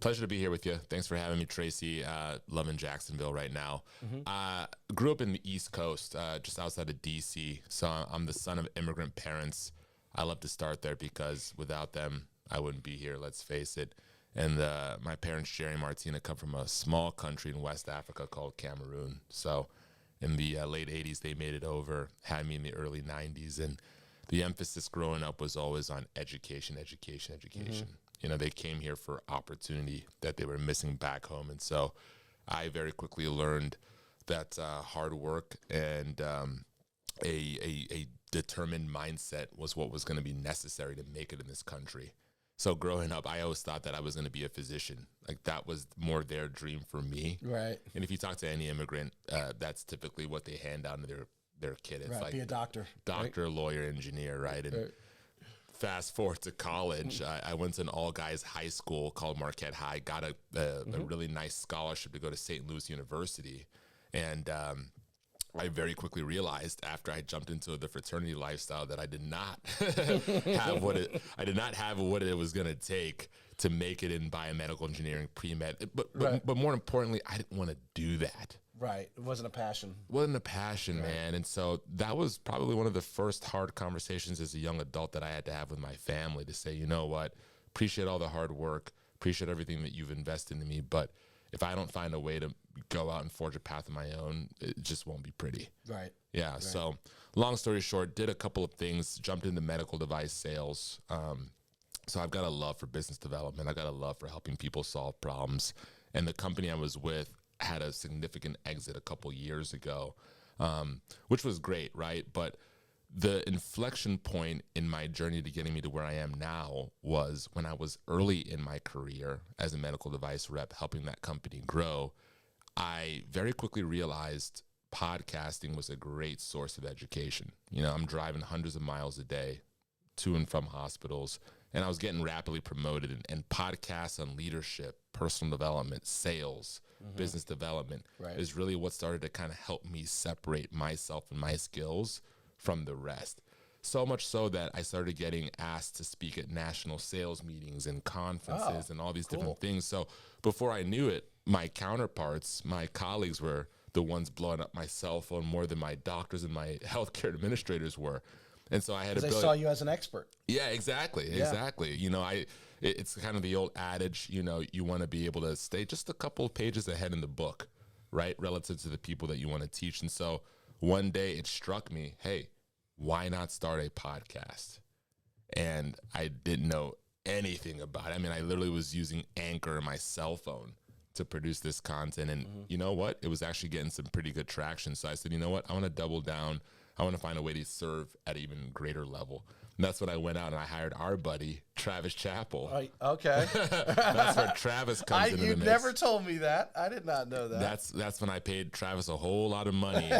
Pleasure to be here with you. Thanks for having me, Tracy. Loving Jacksonville right now. Grew up in the East Coast, just outside of D.C., so I'm the son of immigrant parents. I love to start there because without them, I wouldn't be here, let's face it. And my parents, Jerry and Martina, come from a small country in West Africa called Cameroon. So in the late 80s, they made it over, had me in the early 90s, and the emphasis growing up was always on education, education, education. You know, they came here for opportunity that they were missing back home. And so I very quickly learned that hard work and a determined mindset was what was going to be necessary to make it in this country. So growing up, I always thought that I was going to be a physician. Like that was more their dream for me. Right. And if you talk to any immigrant, that's typically what they hand down to their kid. It's like Be a doctor. doctor, right? lawyer, engineer, right? And fast forward to college, I went to an all-guys high school called Marquette High, got a really nice scholarship to go to St. Louis University. And I very quickly realized after I jumped into the fraternity lifestyle that I did not have what it was going to take to make it in biomedical engineering, pre-med. But more importantly, I didn't want to do that. Right. It wasn't a passion. Wasn't a passion, man. And so that was probably one of the first hard conversations as a young adult that I had to have with my family to say, you know what, appreciate all the hard work, appreciate everything that you've invested in me, but if I don't find a way to go out and forge a path of my own, it just won't be pretty. Right. Yeah. Right. So long story short, did a couple of things, jumped into medical device sales. So I've got a love for business development. I've got a love for helping people solve problems. And the company I was with had a significant exit a couple years ago, which was great, right? But the inflection point in my journey to getting me to where I am now was when I was early in my career as a medical device rep, helping that company grow. I very quickly realized podcasting was a great source of education. You know, I'm driving hundreds of miles a day to and from hospitals, and I was getting rapidly promoted, and podcasts on leadership, personal development, sales, business development is really what started to kind of help me separate myself and my skills from the rest. So much so that I started getting asked to speak at national sales meetings and conferences and all these different things. So before I knew it, my counterparts, my colleagues were the ones blowing up my cell phone more than my doctors and my healthcare administrators were. And so I had to They saw you as an expert. Yeah, exactly. You know, it's kind of the old adage, you know, you want to be able to stay just a couple of pages ahead in the book, right? Relative to the people that you want to teach. And so one day it struck me, hey, why not start a podcast? And I didn't know anything about it. I mean, I literally was using Anchor on my cell phone to produce this content. And you know what? It was actually getting some pretty good traction. So I said, you know what? I want to double down. I want to find a way to serve at an even greater level. And that's when I went out and I hired our buddy, Travis Chappell. Okay. That's where Travis comes into the mix. You never told me that. I did not know that. That's when I paid Travis a whole lot of money.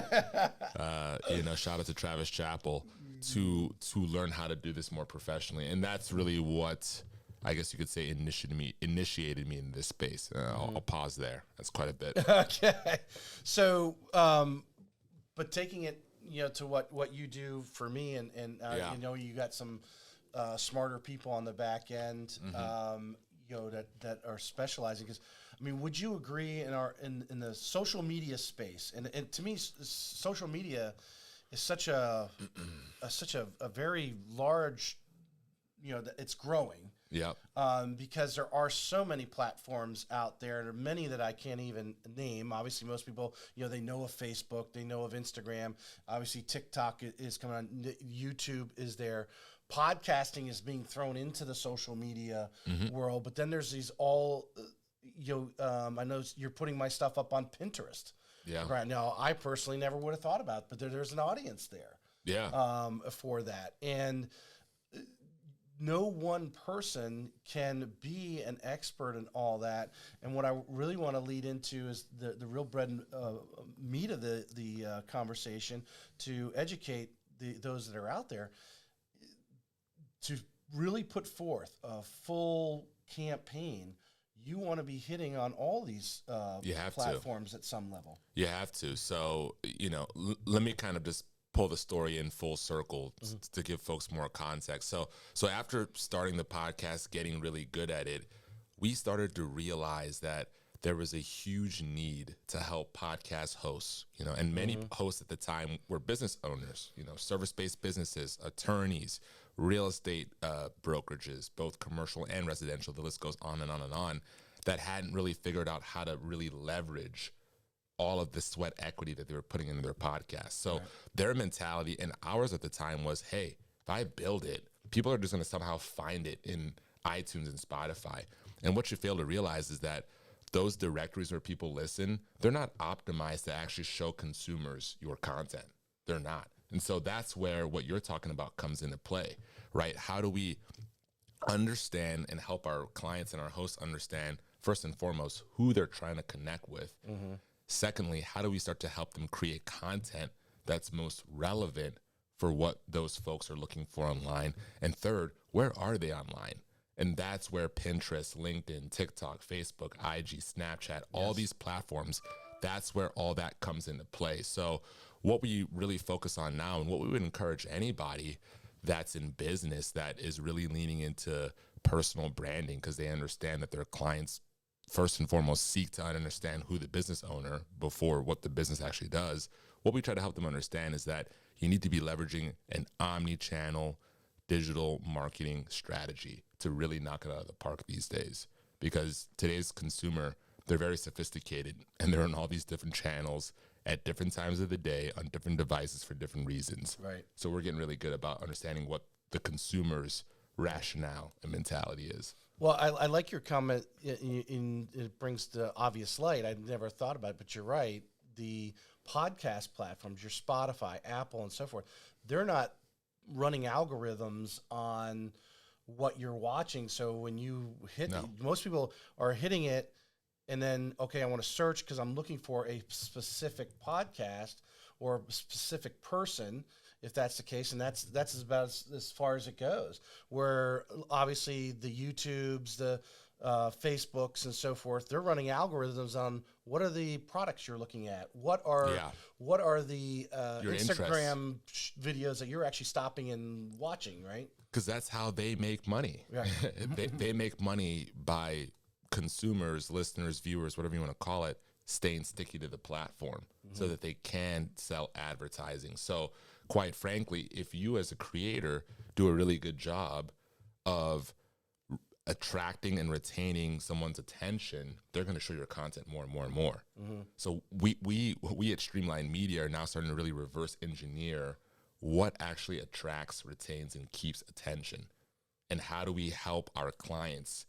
You know, shout out to Travis Chappell to learn how to do this more professionally. And that's really what I guess you could say initiated me in this space. I'll pause there. That's quite a bit. Okay. So, but taking it, you know, to what you do for me, and you know, you got some smarter people on the back end, you know, that are specializing. Because, I mean, would you agree in the social media space? And to me, social media is such a very large, you know, it's growing. Yeah. Because there are so many platforms out there, and there are many that I can't even name. Obviously, most people, you know, they know of Facebook, they know of Instagram. Obviously, TikTok is coming on. YouTube is there. Podcasting is being thrown into the social media world. But then there's these I know you're putting my stuff up on Pinterest. Yeah. Right now, I personally never would have thought about it, but there's an audience there. Yeah. For that. And no one person can be an expert in all that. And what I really want to lead into is the real bread and meat of the conversation, to educate those that are out there, to really put forth a full campaign. You want to be hitting on all these platforms at some level. You have to. So, you know, let me kind of just pull the story in full circle to give folks more context. So after starting the podcast, getting really good at it, we started to realize that there was a huge need to help podcast hosts, and many hosts at the time were business owners, service-based businesses, attorneys, real estate brokerages, both commercial and residential. The list goes on and on and on, that hadn't really figured out how to really leverage all of the sweat equity that they were putting into their podcast. So their mentality and ours at the time was, hey, if I build it, people are just going to somehow find it in iTunes and Spotify. And what you fail to realize is that those directories where people listen, they're not optimized to actually show consumers your content. They're not. And so that's where what you're talking about comes into play, right? How do we understand and help our clients and our hosts understand, first and foremost, who they're trying to connect with? Secondly, how do we start to help them create content that's most relevant for what those folks are looking for online? And third, where are they online? And that's where Pinterest, LinkedIn, TikTok, Facebook, IG, Snapchat, all these platforms, that's where all that comes into play. So what we really focus on now, and what we would encourage anybody that's in business that is really leaning into personal branding, because they understand that their clients first and foremost seek to understand who the business owner before what the business actually does. What we try to help them understand is that you need to be leveraging an omni-channel digital marketing strategy to really knock it out of the park these days. Because today's consumer, they're very sophisticated, and they're on all these different channels at different times of the day on different devices for different reasons. Right. So we're getting really good about understanding what the consumer's rationale and mentality is. Well, I like your comment. It brings the obvious light. I'd never thought about it, but you're right. The podcast platforms, your Spotify, Apple, and so forth, they're not running algorithms on what you're watching. So when you hit, most people are hitting it, and then, okay, I want to search because I'm looking for a specific podcast or a specific person, if that's the case, and that's about as far as it goes. Where obviously the YouTubes, the Facebooks, and so forth, they're running algorithms on what are the products you're looking at, what are the Instagram videos that you're actually stopping and watching, right? Because that's how they make money. Right. they make money by consumers, listeners, viewers, whatever you want to call it, staying sticky to the platform so that they can sell advertising. So quite frankly, if you as a creator do a really good job of attracting and retaining someone's attention, they're going to show your content more and more and more. So we at Streamline Media are now starting to really reverse engineer what actually attracts, retains, and keeps attention. And how do we help our clients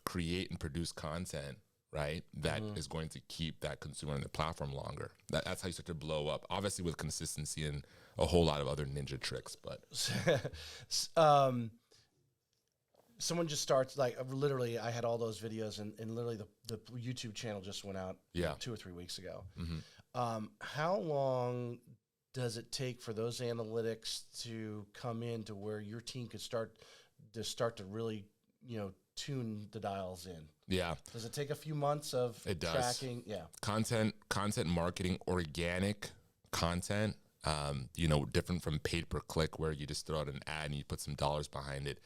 create and produce content, right, that is going to keep that consumer on the platform longer? That's how you start to blow up, obviously with consistency and a whole lot of other ninja tricks. But someone just starts, like, literally, I had all those videos, and literally the YouTube channel just went out 2 or 3 weeks ago. How long does it take for those analytics to come in to where your team could start to really, tune the dials in? Yeah. Does it take a few months of tracking? Yeah. Content marketing, organic content, different from paid per click where you just throw out an ad and you put some dollars behind it.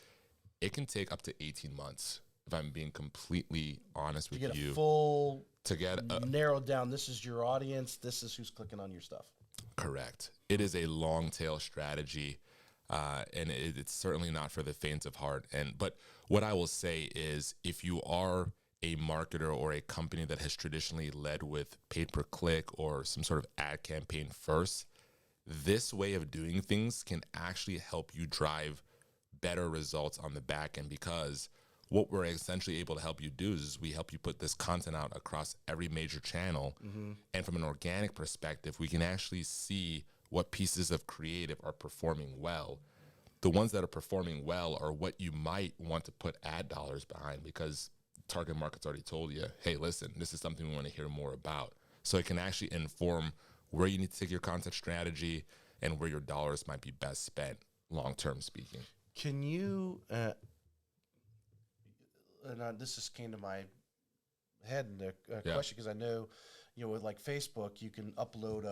It can take up to 18 months, if I'm being completely honest with you. To get narrowed down, this is your audience, this is who's clicking on your stuff. Correct. It is a long tail strategy. And it's certainly not for the faint of heart. But what I will say is, if you are a marketer or a company that has traditionally led with pay per click or some sort of ad campaign first, this way of doing things can actually help you drive better results on the back end, because what we're essentially able to help you do is we help you put this content out across every major channel. And from an organic perspective, we can actually see what pieces of creative are performing well. The ones that are performing well are what you might want to put ad dollars behind, because target market's already told you, hey, listen, this is something we want to hear more about. So it can actually inform where you need to take your content strategy and where your dollars might be best spent, long-term speaking. Can you, this just came to my head in the question, because I know, with like Facebook, you can upload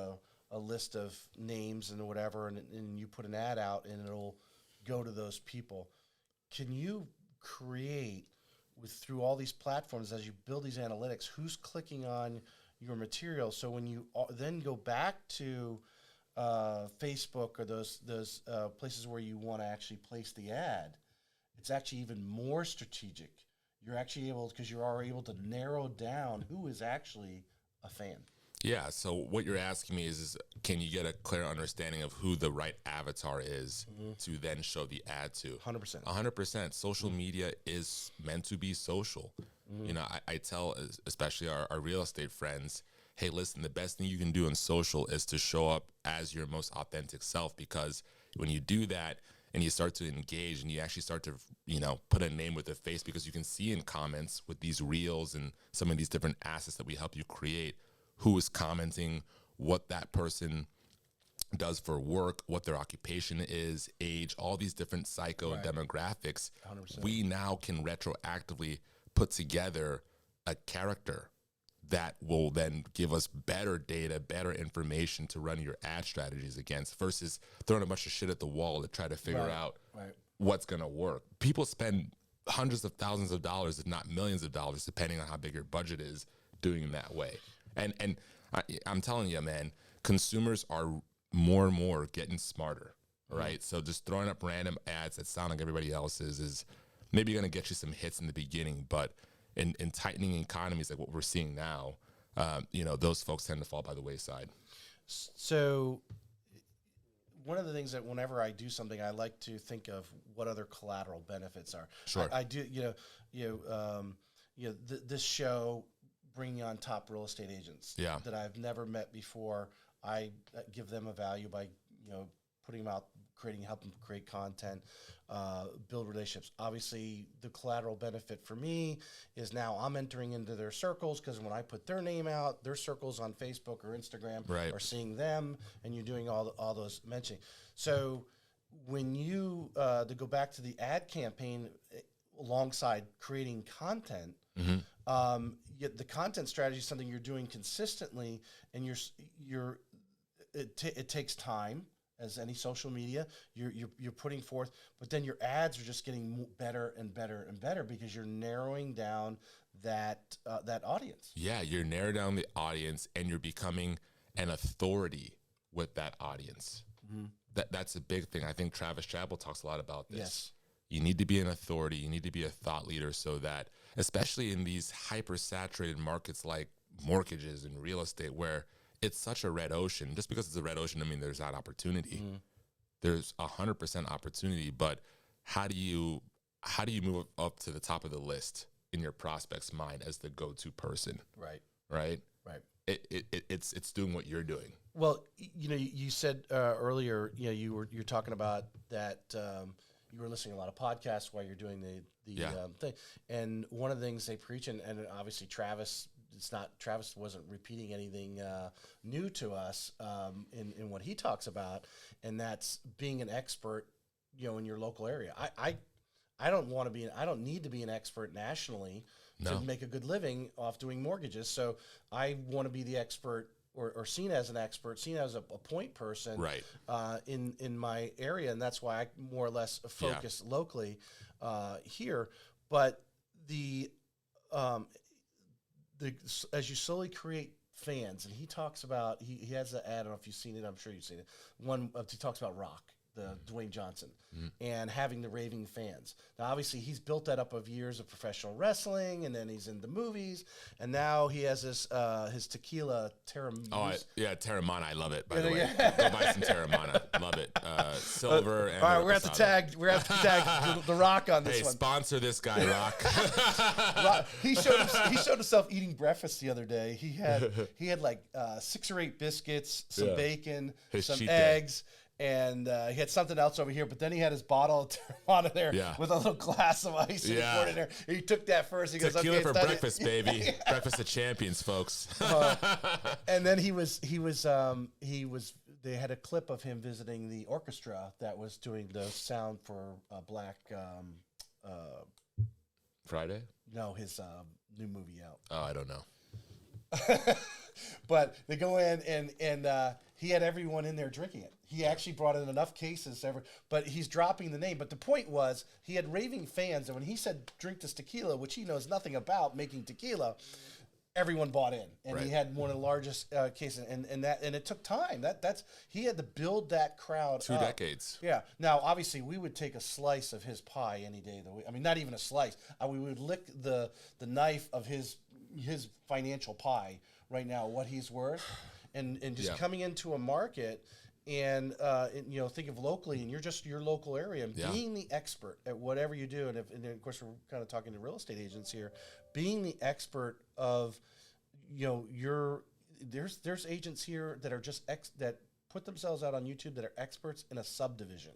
a list of names and whatever, and you put an ad out and it'll go to those people. Can you create through all these platforms, as you build these analytics, who's clicking on your material. So when you then go back to Facebook or those places where you want to actually place the ad, it's actually even more strategic. You're actually able, because you are able to narrow down who is actually a fan. Yeah. So what you're asking me is can you get a clear understanding of who the right avatar is to then show the ad to? 100%. 100%. Social media is meant to be social. You know, I tell especially our real estate friends, hey, listen, the best thing you can do in social is to show up as your most authentic self, because when you do that and you start to engage and you actually start to, you know, put a name with a face, because you can see in comments with these reels and some of these different assets that we help you create, who is commenting, what that person does for work, what their occupation is, age, all these different psycho demographics. 100%. We now can retroactively put together a character that will then give us better data, better information to run your ad strategies against, versus throwing a bunch of shit at the wall to try to figure out what's going to work. People spend hundreds of thousands of dollars, if not millions of dollars, depending on how big your budget is, doing it that way. And I'm telling you, man, consumers are more and more getting smarter, right? So just throwing up random ads that sound like everybody else's is maybe going to get you some hits in the beginning, but in tightening economies like what we're seeing now, you know, those folks tend to fall by the wayside. So one of the things that whenever I do something, I like to think of what other collateral benefits are. Sure. I do, this show bringing on top real estate agents that I've never met before. I give them a value by, putting them out, help them create content, build relationships. Obviously, the collateral benefit for me is now I'm entering into their circles, because when I put their name out, their circles on Facebook or Instagram are seeing them, and you're doing all those mentioning. So when you to go back to the ad campaign alongside creating content, the content strategy is something you're doing consistently, and it takes time. As any social media, you're putting forth, but then your ads are just getting better and better and better, because you're narrowing down that audience. Yeah, you're narrowing down the audience, and you're becoming an authority with that audience. That's a big thing. I think Travis Chappell talks a lot about this. Yes. You need to be an authority. You need to be a thought leader, so that, especially in these hyper-saturated markets like mortgages and real estate, where it's such a red ocean. Just because it's a red ocean, I mean, there's not opportunity. There's 100% opportunity, but how do you move up to the top of the list in your prospect's mind as the go-to person? Right. It's doing what you're doing. Well, you said earlier, you're talking about that you were listening to a lot of podcasts while you're doing the thing, and one of the things they preach, and obviously Travis wasn't repeating anything new to us in what he talks about, and that's being an expert, in your local area. I don't need to be an expert nationally to make a good living off doing mortgages. So I want to be the expert, or seen as an expert, seen as a point person, in my area, and that's why I more or less focus locally here. But as you slowly create fans, and he talks about, he has an ad, I don't know if you've seen it, I'm sure you've seen it, he talks about Rock, the Dwayne Johnson, and having the raving fans. Now, obviously, he's built that up of years of professional wrestling, and then he's in the movies, and now he has this his tequila Terramana. Terramana, I love it, by the way. Go buy some Terramana. Love it. Silver and all right, we're going to tag the Rock on this one. Sponsor this guy, Rock. He showed himself eating breakfast the other day. He had like 6 or 8 biscuits, some bacon, some eggs. And he had something else over here, but then he had his bottle of Terramana there with a little glass of ice and he poured it in there. And he took that first. He goes, "Tequila for breakfast, baby! Breakfast of champions, folks." And then he was. They had a clip of him visiting the orchestra that was doing the sound for Black Friday. No, his new movie out. Oh, I don't know. But they go in and he had everyone in there drinking it. He actually brought in enough cases, but he's dropping the name. But the point was, he had raving fans, and when he said drink this tequila, which he knows nothing about making tequila, everyone bought in, and he had one of the largest cases, and it took time. He had to build that crowd. 2 decades. Yeah. Now, obviously, we would take a slice of his pie any day of the week. I mean, not even a slice. We would lick the knife of his financial pie right now, what he's worth, and just coming into a market. And think of locally, and you're just your local area, and being the expert at whatever you do. And of course, we're kind of talking to real estate agents here. Being the expert of, there's agents here that are just that put themselves out on YouTube that are experts in a subdivision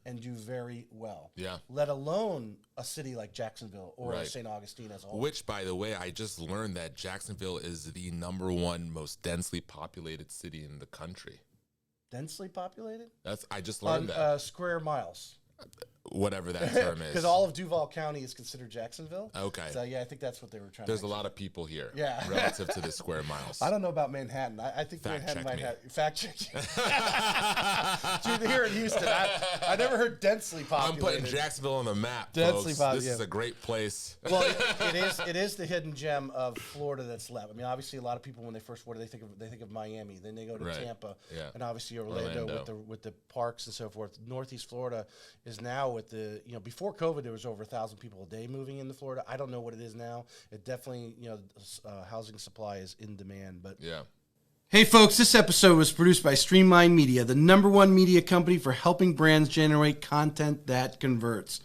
and do very well. Yeah. Let alone a city like Jacksonville or St. Augustine as a whole. Which, by the way, I just learned that Jacksonville is the #1 most densely populated city in the country. Densely populated? I just learned that. Square miles. Whatever that term is. Because all of Duval County is considered Jacksonville. Okay. So, I think that's what they were trying There's to a lot of people here relative to the square miles. I don't know about Manhattan. I think Manhattan might have... Fact check. Dude, here in Houston, I never heard densely populated. I'm putting Jacksonville on the map, densely folks. This is a great place. Well, it is the hidden gem of Florida that's left. I mean, obviously, a lot of people, when they first they think of Miami. Then they go to Tampa. Yeah. And obviously, Orlando. With the parks and so forth. Northeast Florida is now with the... before COVID, there was over 1,000 people a day moving into Florida. I don't know what it is now. It definitely, housing supply is in demand. But yeah. Hey, folks, this episode was produced by Streamline Media, the #1 media company for helping brands generate content that converts.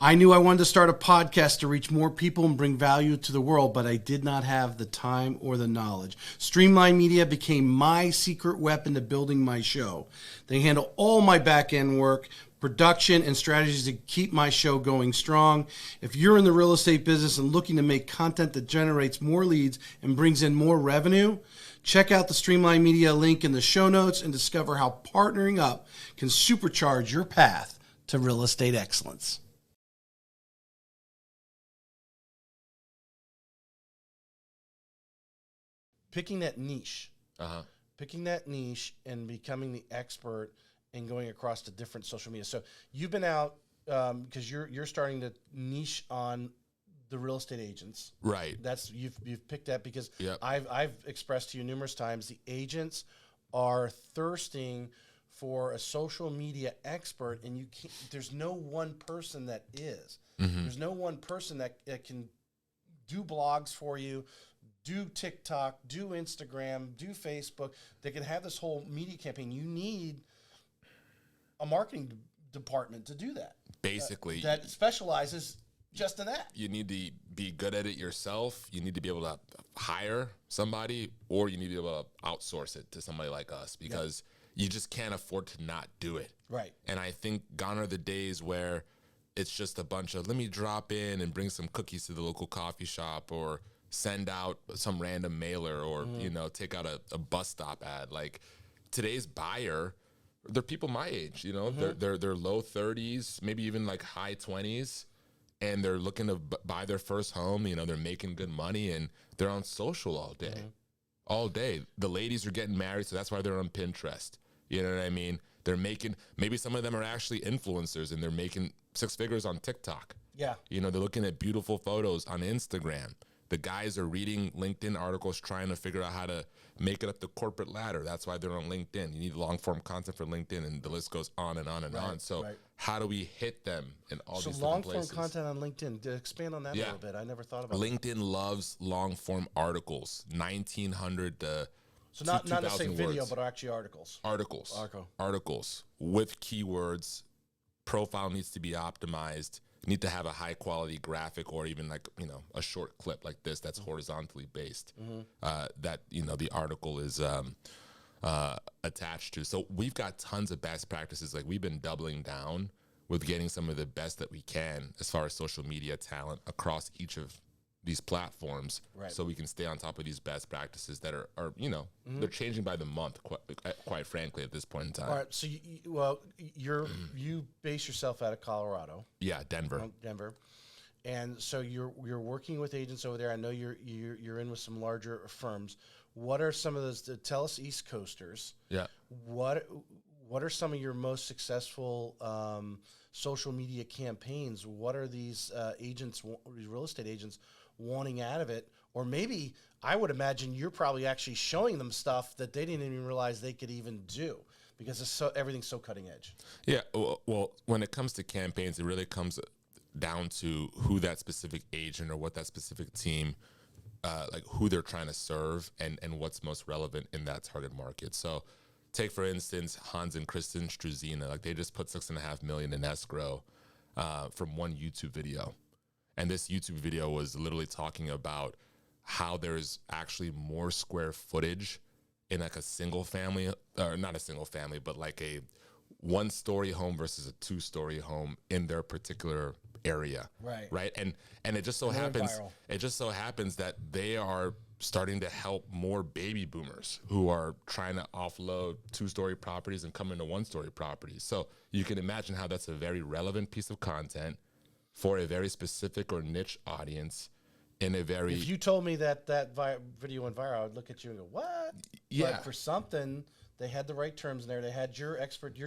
I knew I wanted to start a podcast to reach more people and bring value to the world, but I did not have the time or the knowledge. Streamline Media became my secret weapon to building my show. They handle all my back-end work, production, and strategies to keep my show going strong. If you're in the real estate business and looking to make content that generates more leads and brings in more revenue, check out the Streamline Media link in the show notes and discover how partnering up can supercharge your path to real estate excellence. Picking that niche. Picking that niche and becoming the expert and going across to different social media. So you've been out because you're starting to niche on the real estate agents. Right. That's you've picked that because I've expressed to you numerous times the agents are thirsting for a social media expert, and you can't. There's no one person that is. There's no one person that can do blogs for you, do TikTok, do Instagram, do Facebook. They can have this whole media campaign. You need a marketing department to do that. Basically. That specializes just in that. You need to be good at it yourself. You need to be able to hire somebody, or you need to be able to outsource it to somebody like us because you just can't afford to not do it. Right. And I think gone are the days where it's just a bunch of, let me drop in and bring some cookies to the local coffee shop, or send out some random mailer, or, take out a bus stop ad. Like, today's buyer, they're people my age, they're low 30s, maybe even like high 20s, and they're looking to buy their first home. They're making good money, and they're on social all day. All day. The ladies are getting married, so that's why they're on Pinterest. You know what I mean? They're making, maybe some of them are actually influencers, and they're making 6 figures on TikTok. Yeah. They're looking at beautiful photos on Instagram. The guys are reading LinkedIn articles, trying to figure out how to make it up the corporate ladder. That's why they're on LinkedIn. You need long-form content for LinkedIn, and the list goes on and on and on. So how do we hit them in all these different places? So long-form content on LinkedIn, to expand on that a little bit. I never thought about LinkedIn loves long-form articles, 1,900 to so not necessarily video, but actually articles. Articles with keywords. Profile needs to be optimized. Need to have a high quality graphic, or even like, a short clip like this that's horizontally based, that, the article is attached to. So we've got tons of best practices. Like, we've been doubling down with getting some of the best that we can as far as social media talent across each of these platforms, so we can stay on top of these best practices that are they're changing by the month, quite frankly, at this point in time. All right, so you base yourself out of Colorado. Yeah, Denver. Denver. And so you're working with agents over there. I know you're in with some larger firms. What are some of those? Tell us, East Coasters. Yeah. What are some of your most successful social media campaigns? What are these these real estate agents wanting out of it? Or maybe I would imagine you're probably actually showing them stuff that they didn't even realize they could even do, because everything's so cutting edge. Yeah. Well, when it comes to campaigns, it really comes down to who that specific agent or what that specific team, like who they're trying to serve and what's most relevant in that target market. So take, for instance, Hans and Kristen Struzina. Like, they just put $6.5 million in escrow from one YouTube video. And this YouTube video was literally talking about how there's actually more square footage in like a single family, or not a single family, but like a 1-story home versus a 2-story home in their particular area. Right. And it just so happens that they are starting to help more baby boomers who are trying to offload 2-story properties and come into 1-story properties. So you can imagine how that's a very relevant piece of content for a very specific or niche audience in a very... If you told me that video went viral, I would look at you and go, what? Yeah. But for something, they had the right terms in there. They had your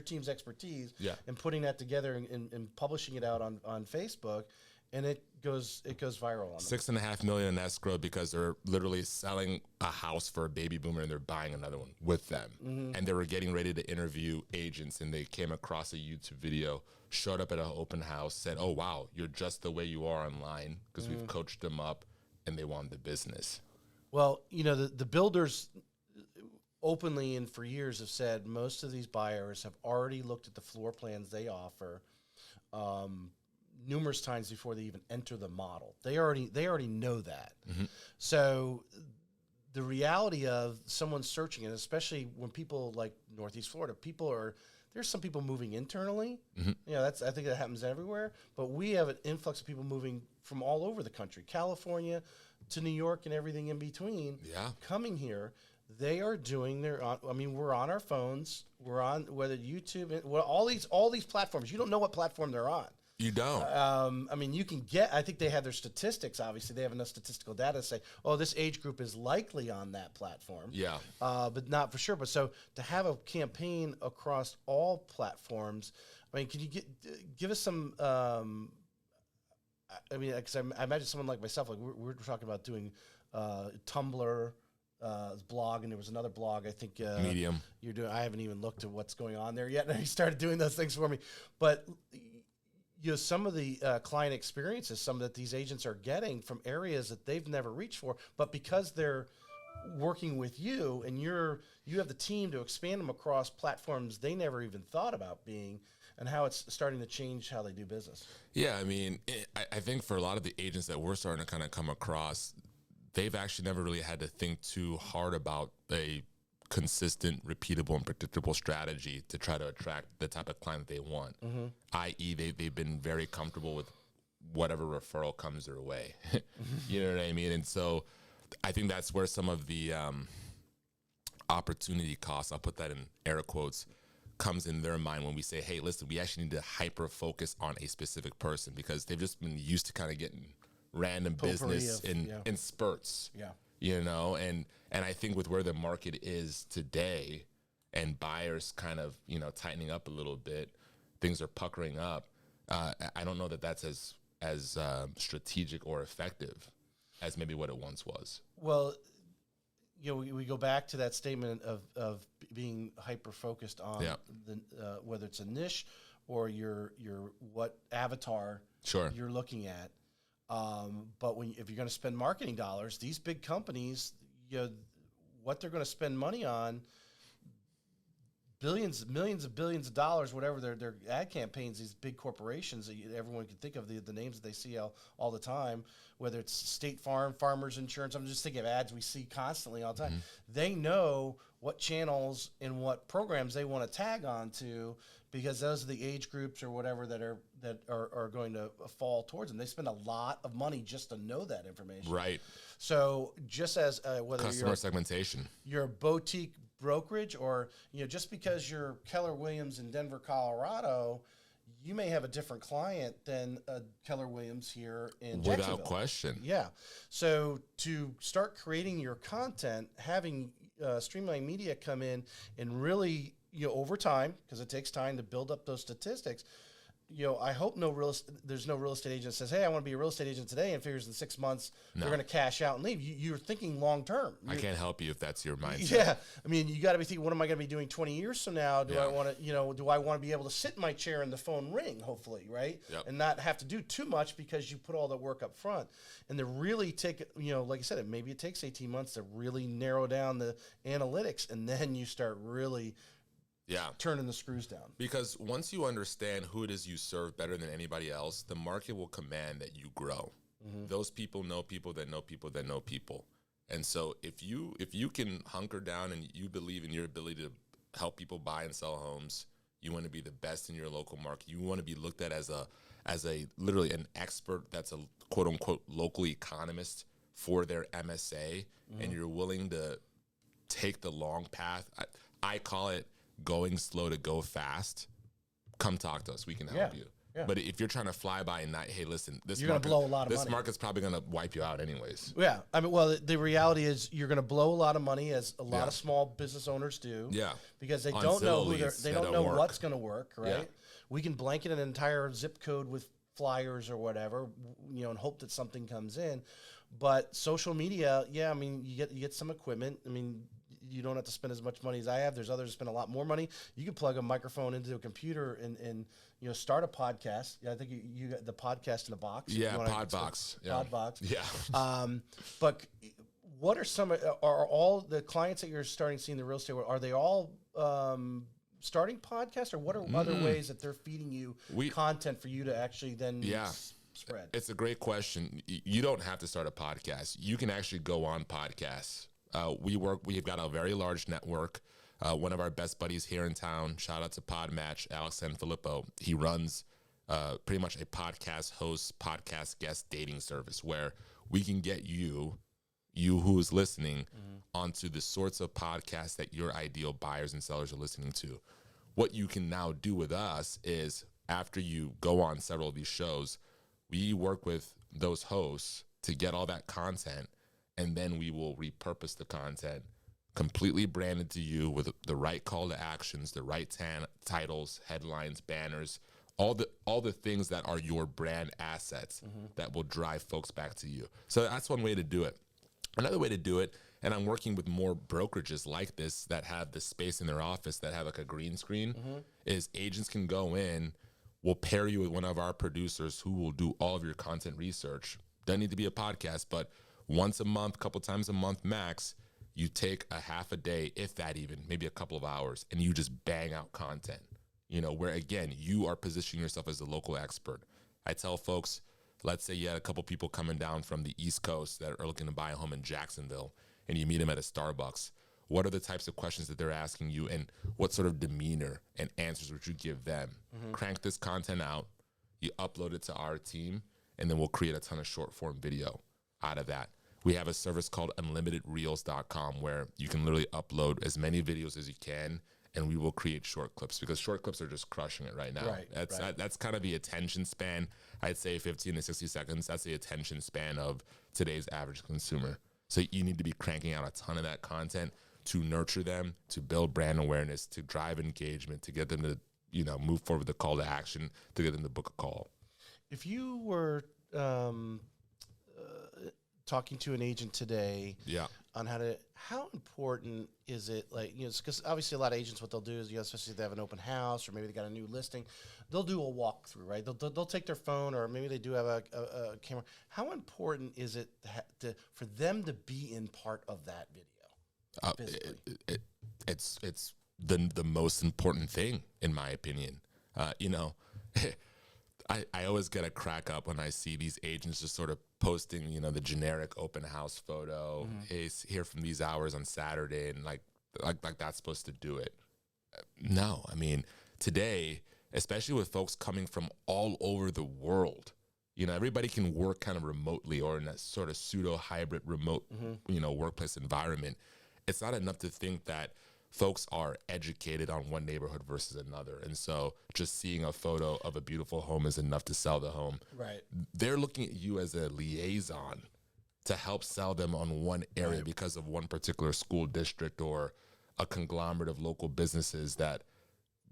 team's expertise in putting that together and publishing it out on Facebook, and it goes viral on them. $6.5 million in escrow because they're literally selling a house for a baby boomer and they're buying another one with them. Mm-hmm. And they were getting ready to interview agents, and they came across a YouTube video, showed up at an open house, said, "Oh wow, you're just the way you are online," because we've coached them up and they want the business. Well, the builders openly and for years have said most of these buyers have already looked at the floor plans they offer numerous times before they even enter the model. They already know that. Mm-hmm. So the reality of someone searching it, especially when people like Northeast Florida, there's some people moving internally. Mm-hmm. I think that happens everywhere. But we have an influx of people moving from all over the country, California to New York and everything in between. Yeah, coming here. They are doing we're on our phones. We're on whether YouTube, all these platforms. You don't know what platform they're on. You don't. You can get. I think they have their statistics. Obviously, they have enough statistical data to say, "Oh, this age group is likely on that platform." Yeah. But not for sure. But so to have a campaign across all platforms, can you give us some? Because I imagine someone like myself, like we're talking about doing Tumblr. Blog, and there was another blog, I think Medium. You're doing. I haven't even looked at what's going on there yet, and he started doing those things for me. But some of the client experiences, some that these agents are getting from areas that they've never reached for, but because they're working with you and you have the team to expand them across platforms they never even thought about being, and how it's starting to change how they do business. Yeah, I think for a lot of the agents that we're starting to kind of come across, they've actually never really had to think too hard about a consistent, repeatable, and predictable strategy to try to attract the type of client that they want. Mm-hmm. i.e., they've been very comfortable with whatever referral comes their way. You know what I mean? And so I think that's where some of the opportunity costs, I'll put that in air quotes, comes in their mind when we say, hey, listen, we actually need to hyper-focus on a specific person, because they've just been used to kind of getting random business in spurts. Yeah. And I think with where the market is today and buyers kind of, tightening up a little bit, things are puckering up. I don't know that that's as strategic or effective as maybe what it once was. Well, we go back to that statement of being hyper-focused on whether it's a niche or your what avatar you're looking at. But if you're going to spend marketing dollars, these big companies, what they're going to spend money on, millions of billions of dollars, whatever their ad campaigns, these big corporations that everyone can think of, the names that they see all the time, whether it's State Farm, Farmers Insurance. I'm just thinking of ads we see constantly all the time. Mm-hmm. They know what channels and what programs they want to tag onto, because those are the age groups or whatever that are going to fall towards them. They spend a lot of money just to know that information. Right. So just as whether customer segmentation, you're a boutique brokerage, or just because you're Keller Williams in Denver, Colorado, you may have a different client than Keller Williams here in Without Jacksonville. question. Yeah. So to start creating your content, having Streamline Media come in and really, over time, because it takes time to build up those statistics, I hope there's no real estate agent that says, hey, I want to be a real estate agent today, and figures in 6 months they're going to cash out and leave. You're thinking long term. I can't help you if that's your mindset. Yeah, I mean, you got to be thinking, what am I going to be doing 20 years from now? Do I want to, do I want to be able to sit in my chair and the phone ring, hopefully, right? Yep. And not have to do too much because you put all the work up front. And to really take, like I said, maybe it takes 18 months to really narrow down the analytics, and then you start really turning the screws down. Because once you understand who it is you serve better than anybody else, the market will command that you grow. Those people know people that know people that know people. And so if you can hunker down and you believe in your ability to help people buy and sell homes, you want to be the best in your local market. You want to be looked at as a literally an expert that's a quote unquote local economist for their MSA, and you're willing to take the long path. I call it going slow to go fast. Come talk to us. We can help you. Yeah. But if you're trying to fly by and not, hey, listen, you're going to blow a lot of money. This market's probably going to wipe you out anyways. Yeah. I mean, well, the reality is you're going to blow a lot of money, as a lot of small business owners do. Yeah. Because they don't know what's going to work, right? Yeah. We can blanket an entire zip code with flyers or whatever, and hope that something comes in. But social media, I mean, you get some equipment. I mean, you don't have to spend as much money as I have. There's others who spend a lot more money. You can plug a microphone into a computer and start a podcast. I think you got the podcast in a box. Yeah, Podbox. Podbox. Yeah. But what are all the clients that you're starting seeing the real estate? Are they all starting podcasts, or what are other ways that they're feeding you content for you to actually then spread? It's a great question. You don't have to start a podcast. You can actually go on podcasts. We've got a very large network. One of our best buddies here in town, shout out to Podmatch, Alex Sanfilippo. He runs pretty much a podcast host, podcast guest dating service where we can get you who is listening onto the sorts of podcasts that your ideal buyers and sellers are listening to. What you can now do with us is, after you go on several of these shows, we work with those hosts to get all that content, and then we will repurpose the content completely branded to you with the right call to actions, the right titles, headlines, banners, all the things that are your brand assets that will drive folks back to you. So that's one way to do it. Another way to do it, and I'm working with more brokerages like this that have the space in their office that have like a green screen, is agents can go in, we'll pair you with one of our producers who will do all of your content research. Doesn't need to be a podcast, but once a month, couple times a month max, you take a half a day, if that even, maybe a couple of hours, and you just bang out content, where again, you are positioning yourself as a local expert. I tell folks, let's say you had a couple people coming down from the East Coast that are looking to buy a home in Jacksonville, and you meet them at a Starbucks. What are the types of questions that they're asking you, and what sort of demeanor and answers would you give them? Crank this content out, you upload it to our team, and then we'll create a ton of short form video out of that. We have a service called unlimitedreels.com where you can literally upload as many videos as you can, and we will create short clips, because short clips are just crushing it right now. That's kind of the attention span. I'd say 15 to 60 seconds. That's the attention span of today's average consumer. So you need to be cranking out a ton of that content to nurture them, to build brand awareness, to drive engagement, to get them to, move forward with the call to action, to get them to book a call. If you were talking to an agent today on how important is it, because obviously a lot of agents, what they'll do is, especially if they have an open house or maybe they got a new listing, they'll do a walkthrough, right? They'll take their phone, or maybe they do have a camera. How important is it for them to be in part of that video? It's the most important thing, in my opinion. I always get a crack up when I see these agents just sort of posting, the generic open house photo. Hey, here from these hours on Saturday, and like that's supposed to do it. No, I mean, today, especially with folks coming from all over the world, everybody can work kind of remotely or in a sort of pseudo hybrid remote, workplace environment. It's not enough to think that folks are educated on one neighborhood versus another. And so just seeing a photo of a beautiful home is enough to sell the home. Right. They're looking at you as a liaison to help sell them on one area because of one particular school district or a conglomerate of local businesses that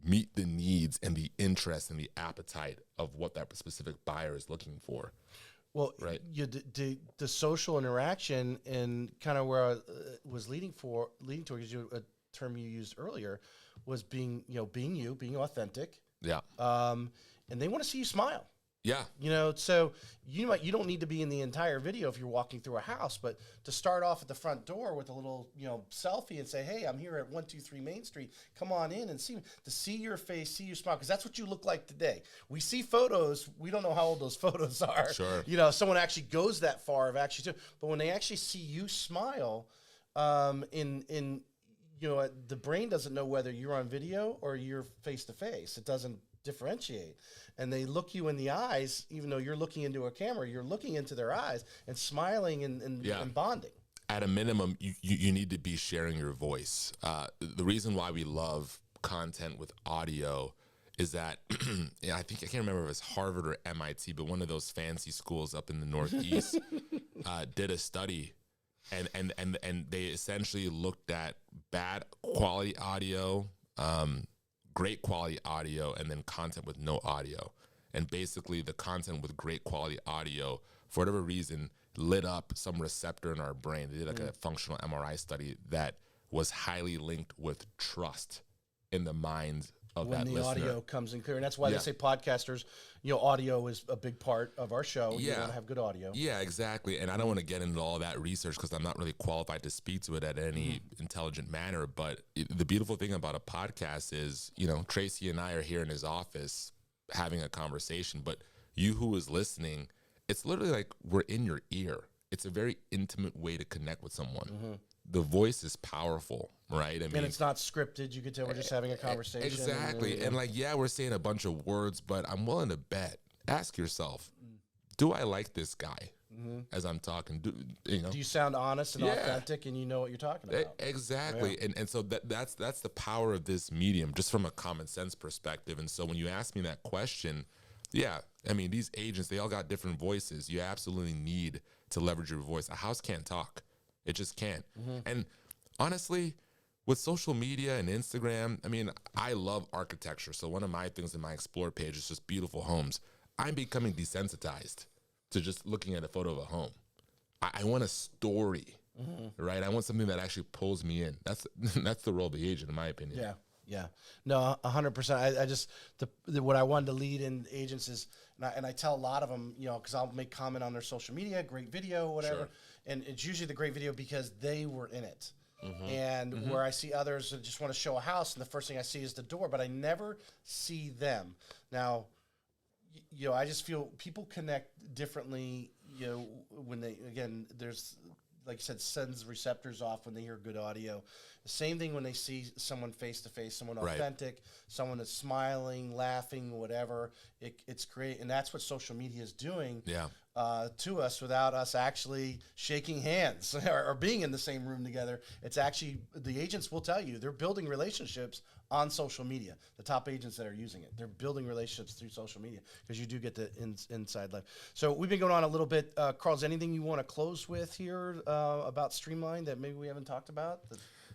meet the needs and the interest and the appetite of what that specific buyer is looking for. Well, right. The social interaction and kind of where I was leading towards, a term you used earlier, was being authentic. Yeah. And they want to see you smile. Yeah. So you don't need to be in the entire video if you're walking through a house, but to start off at the front door with a little, selfie and say, hey, I'm here at 123 Main Street. Come on in and see me. To see your face, see you smile, because that's what you look like today. We see photos. We don't know how old those photos are. Sure. Someone actually goes that far of actually, but when they actually see you smile, the brain doesn't know whether you're on video or you're face to face. It doesn't differentiate, and they look you in the eyes, even though you're looking into a camera, you're looking into their eyes and smiling and bonding. At a minimum, you need to be sharing your voice. The reason why we love content with audio is that I can't remember if it's Harvard or MIT, but one of those fancy schools up in the Northeast did a study, and they essentially looked at bad quality audio, great quality audio, and then content with no audio. And basically the content with great quality audio, for whatever reason, lit up some receptor in our brain. They did like a functional MRI study that was highly linked with trust in the mind of that listener. When the audio comes in clear. And that's why they say podcasters, audio is a big part of our show. You want to have good audio. Yeah, exactly. And I don't want to get into all that research because I'm not really qualified to speak to it at any intelligent manner. But the beautiful thing about a podcast is, Tracy and I are here in his office having a conversation, but you who is listening, it's literally like we're in your ear. It's a very intimate way to connect with someone. The voice is powerful, right? And it's not scripted. You could tell we're just having a conversation. Exactly. And we're saying a bunch of words, but I'm willing to bet. Ask yourself, do I like this guy as I'm talking? Do you sound honest and authentic and you know what you're talking about? Exactly. Yeah. And so that's the power of this medium, just from a common sense perspective. And so when you ask me that question, these agents, they all got different voices. You absolutely need to leverage your voice. A house can't talk. It just can't. And honestly, with social media and Instagram, I love architecture. So one of my things in my Explore page is just beautiful homes. I'm becoming desensitized to just looking at a photo of a home. I want a story, right? I want something that actually pulls me in. That's the role of the agent, in my opinion. Yeah. No, 100%. I just, what I wanted to lead in agents is, and I tell a lot of them, because I'll make comment on their social media, great video, whatever. Sure. And it's usually the great video because they were in it. And where I see others that just want to show a house, and the first thing I see is the door, but I never see them. Now, I just feel people connect differently, when there's, like you said, sends receptors off when they hear good audio. The same thing when they see someone face to face, someone authentic, someone that's smiling, laughing, whatever. It's great, and that's what social media is doing to us without us actually shaking hands or being in the same room together. It's actually, the agents will tell you, they're building relationships on social media. The top agents that are using it, they're building relationships through social media because you do get the inside life. So we've been going on a little bit. Karl, is anything you want to close with here about Streamline that maybe we haven't talked about?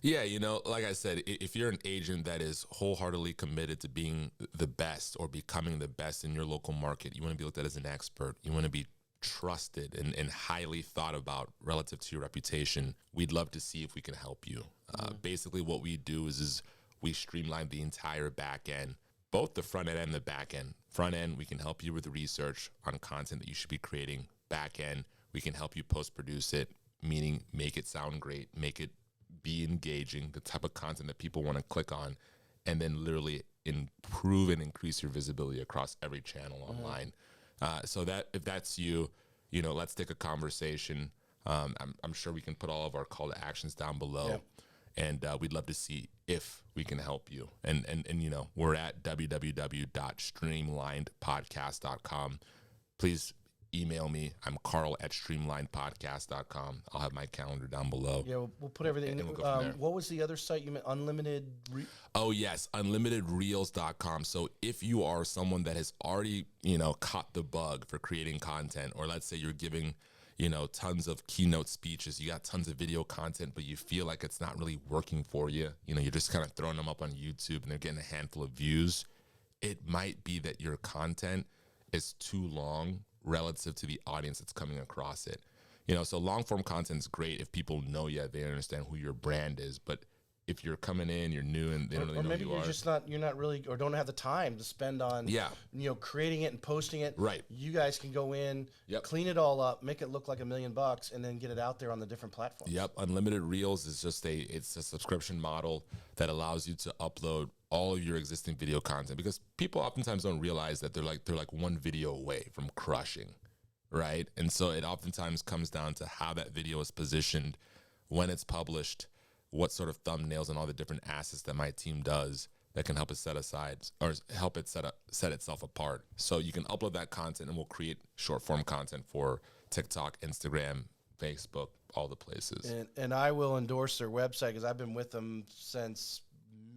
Yeah, like I said, if you're an agent that is wholeheartedly committed to being the best or becoming the best in your local market, you want to be looked at as an expert. You want to be trusted and highly thought about relative to your reputation. We'd love to see if we can help you. Basically, what we do is we streamline the entire back end, both the front end and the back end. Front end, we can help you with the research on content that you should be creating. Back end, we can help you post-produce it, meaning make it sound great, make it be engaging, the type of content that people want to click on, and then literally improve and increase your visibility across every channel online. So that if that's you, let's take a conversation. I'm sure we can put all of our call to actions down below, and we'd love to see if we can help you. And we're at www.streamlinedpodcast.com. Please email me. I'm Karl at streamlinepodcast.com. I'll have my calendar down below. Yeah, we'll put everything in. We'll go from there. What was the other site you meant? Unlimited? Oh, yes, unlimitedreels.com. So if you are someone that has already, caught the bug for creating content, or let's say you're giving, tons of keynote speeches, you got tons of video content, but you feel like it's not really working for you, you're just kind of throwing them up on YouTube and they're getting a handful of views, it might be that your content is too long relative to the audience that's coming across it. So long form content is great if people know you, they understand who your brand is, but if you're coming in, you're new and they don't really know who you are. You're not really, or don't have the time to spend on, creating it and posting it. Right. You guys can go in, clean it all up, make it look like $1 million, and then get it out there on the different platforms. Yep. Unlimited Reels is just it's a subscription model that allows you to upload all of your existing video content, because people oftentimes don't realize that they're like one video away from crushing, right? And so it oftentimes comes down to how that video is positioned, when it's published, what sort of thumbnails and all the different assets that my team does that can help it set itself apart. So you can upload that content and we'll create short form content for TikTok, Instagram, Facebook, all the places. And I will endorse their website because I've been with them since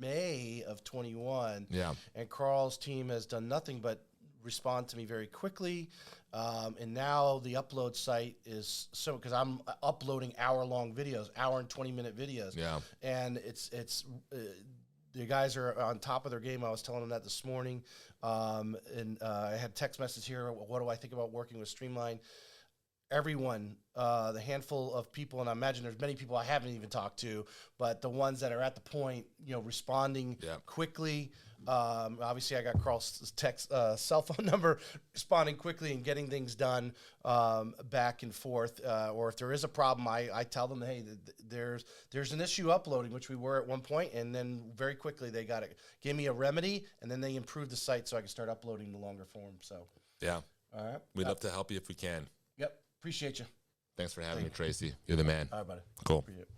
May of 21. Yeah. And Karl's team has done nothing but respond to me very quickly. And now the upload site is because I'm uploading hour-long videos, hour and 20-minute videos. Yeah. And it's the guys are on top of their game. I was telling them that this morning. And I had a text message here. What do I think about working with Streamline? Everyone, the handful of people, and I imagine there's many people I haven't even talked to, but the ones that are at the point, responding quickly. Obviously, I got Karl's cell phone number, responding quickly and getting things done back and forth. Or if there is a problem, I tell them, hey, there's an issue uploading, which we were at one point, and then very quickly they got it, gave me a remedy, and then they improved the site so I can start uploading the longer form. So yeah, all right, we'd love to help you if we can. Yep, appreciate you. Thanks for having me, Tracy. You're the man. All right, buddy. Cool. Appreciate it.